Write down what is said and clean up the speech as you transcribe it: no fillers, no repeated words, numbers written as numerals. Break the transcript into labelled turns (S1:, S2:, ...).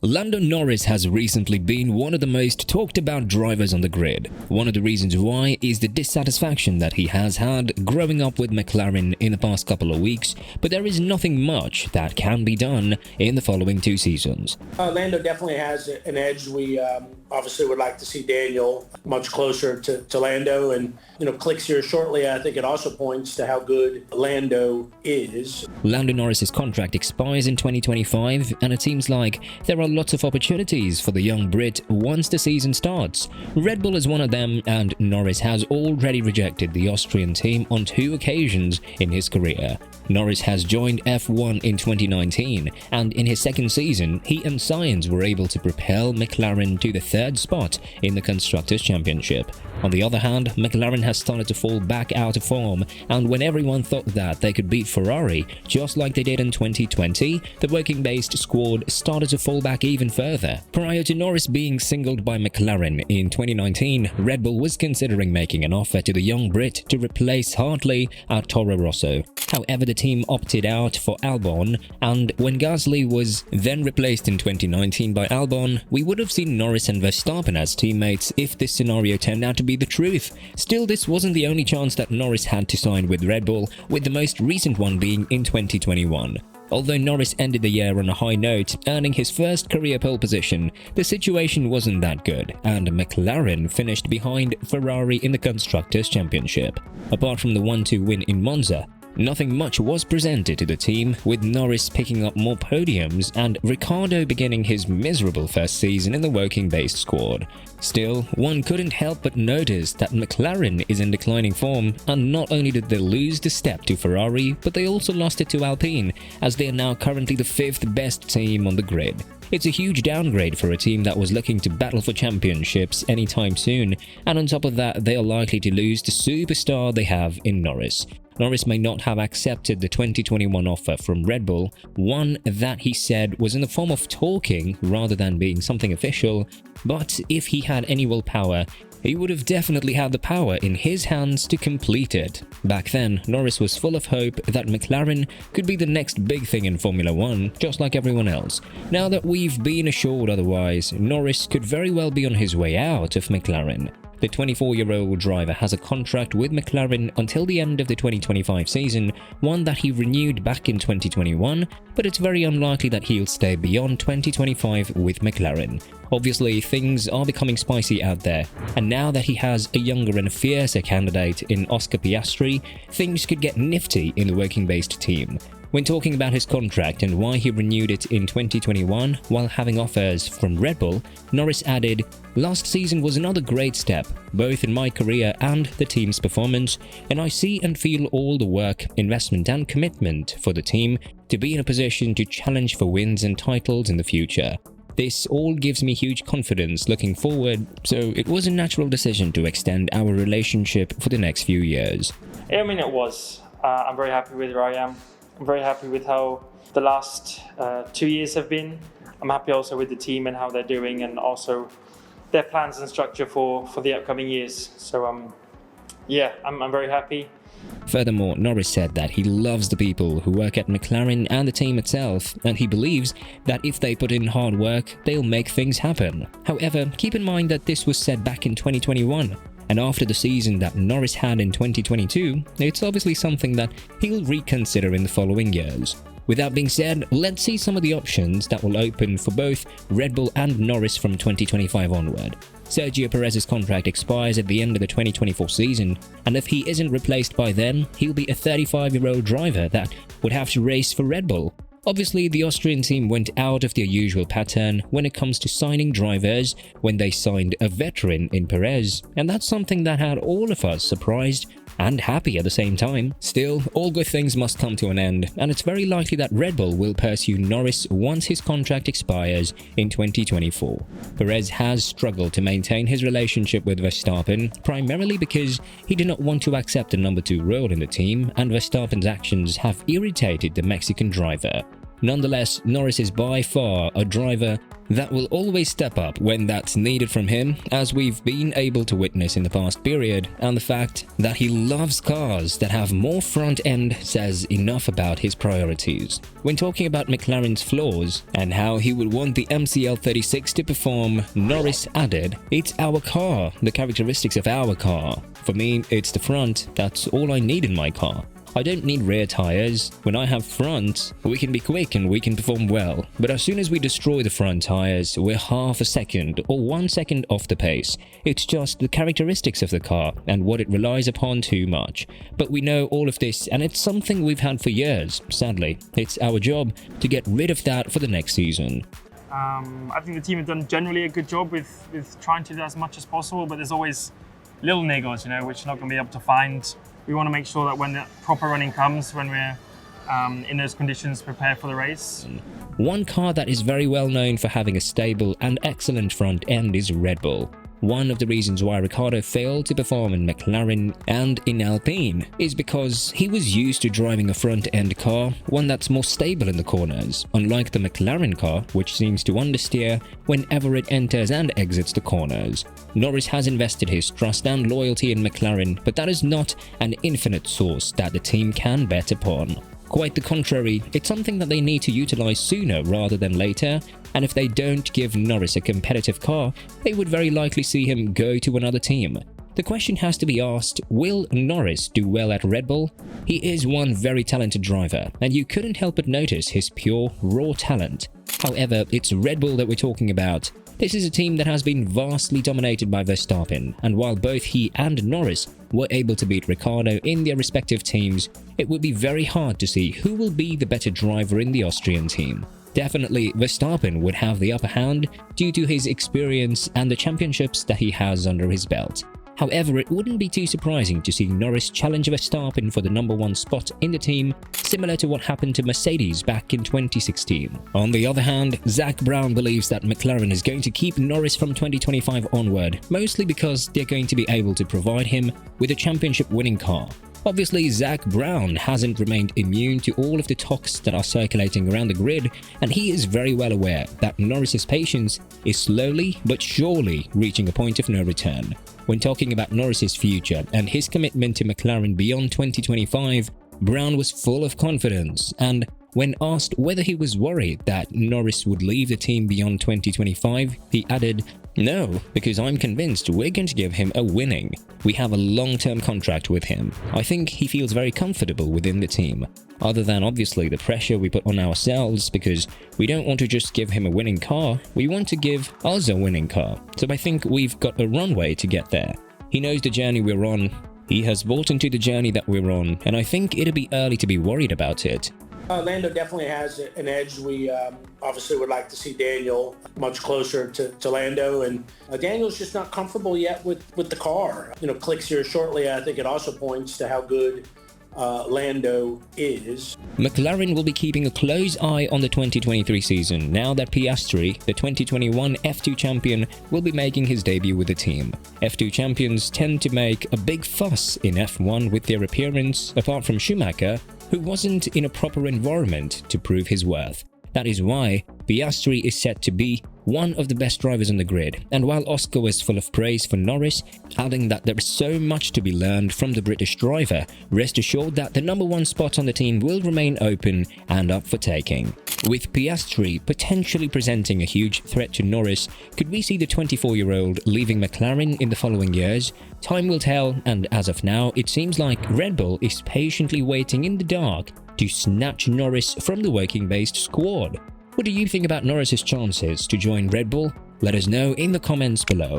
S1: Lando Norris has recently been one of the most talked about drivers on the grid. One of the reasons why is the dissatisfaction that he has had growing up with McLaren in the past couple of weeks, but there is nothing much that can be done in the following 2 seasons.
S2: Lando definitely has an edge. We obviously would like to see Daniel much closer to Lando, and clicks here shortly. I think it also points to how good Lando is.
S1: Lando Norris's contract expires in 2025, and it seems like there are lots of opportunities for the young Brit once the season starts. Red Bull is one of them, and Norris has already rejected the Austrian team on 2 occasions in his career. Norris has joined F1 in 2019, and in his second season, he and Sainz were able to propel McLaren to the 3rd spot in the Constructors' Championship. On the other hand, McLaren has started to fall back out of form, and when everyone thought that they could beat Ferrari, just like they did in 2020, the working-based squad started to fall back even further. Prior to Norris being singled by McLaren in 2019, Red Bull was considering making an offer to the young Brit to replace Hartley at Toro Rosso. However, the team opted out for Albon, and when Gasly was then replaced in 2019 by Albon, we would have seen Norris and Verstappen as teammates if this scenario turned out to be the truth. Still, this wasn't the only chance that Norris had to sign with Red Bull, with the most recent one being in 2021. Although Norris ended the year on a high note, earning his first career pole position, the situation wasn't that good, and McLaren finished behind Ferrari in the Constructors' Championship. Apart from the 1-2 win in Monza, nothing much was presented to the team, with Norris picking up more podiums and Ricciardo beginning his miserable first season in the working-based squad. Still, one couldn't help but notice that McLaren is in declining form, and not only did they lose the step to Ferrari, but they also lost it to Alpine, as they are now currently the 5th best team on the grid. It's a huge downgrade for a team that was looking to battle for championships anytime soon, and on top of that, they are likely to lose the superstar they have in Norris. Norris may not have accepted the 2021 offer from Red Bull, one that he said was in the form of talking rather than being something official, but if he had any willpower, he would have definitely had the power in his hands to complete it. Back then, Norris was full of hope that McLaren could be the next big thing in Formula 1, just like everyone else. Now that we've been assured otherwise, Norris could very well be on his way out of McLaren. The 24-year-old driver has a contract with McLaren until the end of the 2025 season, one that he renewed back in 2021, but it's very unlikely that he'll stay beyond 2025 with McLaren. Obviously, things are becoming spicy out there, and now that he has a younger and fiercer candidate in Oscar Piastri, things could get nifty in the working-based team. When talking about his contract and why he renewed it in 2021 while having offers from Red Bull, Norris added, "Last season was another great step, both in my career and the team's performance, and I see and feel all the work, investment and commitment for the team to be in a position to challenge for wins and titles in the future. This all gives me huge confidence looking forward, so it was a natural decision to extend our relationship for the next few years."
S3: I mean, it was. I'm very happy with where I am. I'm very happy with how the last 2 years have been. I'm happy also with the team and how they're doing, and also their plans and structure for the upcoming years. So I'm very happy.
S1: Furthermore, Norris said that he loves the people who work at McLaren and the team itself, and he believes that if they put in hard work, they'll make things happen. However, keep in mind that this was said back in 2021. And after the season that Norris had in 2022, it's obviously something that he'll reconsider in the following years. With that being said, let's see some of the options that will open for both Red Bull and Norris from 2025 onward. Sergio Perez's contract expires at the end of the 2024 season, and if he isn't replaced by then, he'll be a 35-year-old driver that would have to race for Red Bull. Obviously, the Austrian team went out of their usual pattern when it comes to signing drivers when they signed a veteran in Perez, and that's something that had all of us surprised and happy at the same time. Still, all good things must come to an end, and it's very likely that Red Bull will pursue Norris once his contract expires in 2024. Perez has struggled to maintain his relationship with Verstappen, primarily because he did not want to accept a number 2 role in the team, and Verstappen's actions have irritated the Mexican driver. Nonetheless, Norris is by far a driver that will always step up when that's needed from him, as we've been able to witness in the past period, and the fact that he loves cars that have more front end says enough about his priorities. When talking about McLaren's flaws and how he would want the MCL36 to perform, Norris added, "It's our car, the characteristics of our car. For me, it's the front, that's all I need in my car. I don't need rear tires. When I have front, we can be quick and we can perform well. But as soon as we destroy the front tires, we're half a second or 1 second off the pace. It's just the characteristics of the car and what it relies upon too much. But we know all of this, and it's something we've had for years, sadly. It's our job to get rid of that for the next season."
S3: I think the team have done generally a good job with trying to do as much as possible, but there's always little niggles, which you're not going to be able to find. We want to make sure that when the proper running comes, when we're in those conditions, prepare for the race.
S1: One car that is very well known for having a stable and excellent front end is Red Bull. One of the reasons why Ricciardo failed to perform in McLaren and in Alpine is because he was used to driving a front-end car, one that's more stable in the corners, unlike the McLaren car, which seems to understeer whenever it enters and exits the corners. Norris has invested his trust and loyalty in McLaren, but that is not an infinite source that the team can bet upon. Quite the contrary, it's something that they need to utilize sooner rather than later, and if they don't give Norris a competitive car, they would very likely see him go to another team. The question has to be asked, will Norris do well at Red Bull? He is one very talented driver, and you couldn't help but notice his pure, raw talent. However, it's Red Bull that we're talking about. This is a team that has been vastly dominated by Verstappen, and while both he and Norris were able to beat Ricciardo in their respective teams, it would be very hard to see who will be the better driver in the Austrian team. Definitely, Verstappen would have the upper hand due to his experience and the championships that he has under his belt. However, it wouldn't be too surprising to see Norris challenge Verstappen for the #1 spot in the team, similar to what happened to Mercedes back in 2016. On the other hand, Zak Brown believes that McLaren is going to keep Norris from 2025 onward, mostly because they're going to be able to provide him with a championship-winning car. Obviously, Zak Brown hasn't remained immune to all of the talks that are circulating around the grid, and he is very well aware that Norris's patience is slowly but surely reaching a point of no return. When talking about Norris's future and his commitment to McLaren beyond 2025, Brown was full of confidence, and when asked whether he was worried that Norris would leave the team beyond 2025, he added, "No, because I'm convinced we're going to give him a winning. We have a long-term contract with him. I think he feels very comfortable within the team. Other than obviously the pressure we put on ourselves because we don't want to just give him a winning car, we want to give us a winning car. So I think we've got a runway to get there. He knows the journey we're on. He has bought into the journey that we're on, and I think it'll be early to be worried about it."
S2: Lando definitely has an edge. We obviously would like to see Daniel much closer to Lando, and Daniel's just not comfortable yet with the car. Clicks here shortly, I think it also points to how good Lando is.
S1: McLaren will be keeping a close eye on the 2023 season now that Piastri, the 2021 F2 champion, will be making his debut with the team. F2 champions tend to make a big fuss in F1 with their appearance, apart from Schumacher, who wasn't in a proper environment to prove his worth. That is why Piastri is set to be one of the best drivers on the grid, and while Oscar was full of praise for Norris, adding that there is so much to be learned from the British driver, rest assured that the #1 spot on the team will remain open and up for taking. With Piastri potentially presenting a huge threat to Norris, could we see the 24-year-old leaving McLaren in the following years? Time will tell, and as of now, it seems like Red Bull is patiently waiting in the dark to snatch Norris from the working-based squad. What do you think about Norris's chances to join Red Bull? Let us know in the comments below.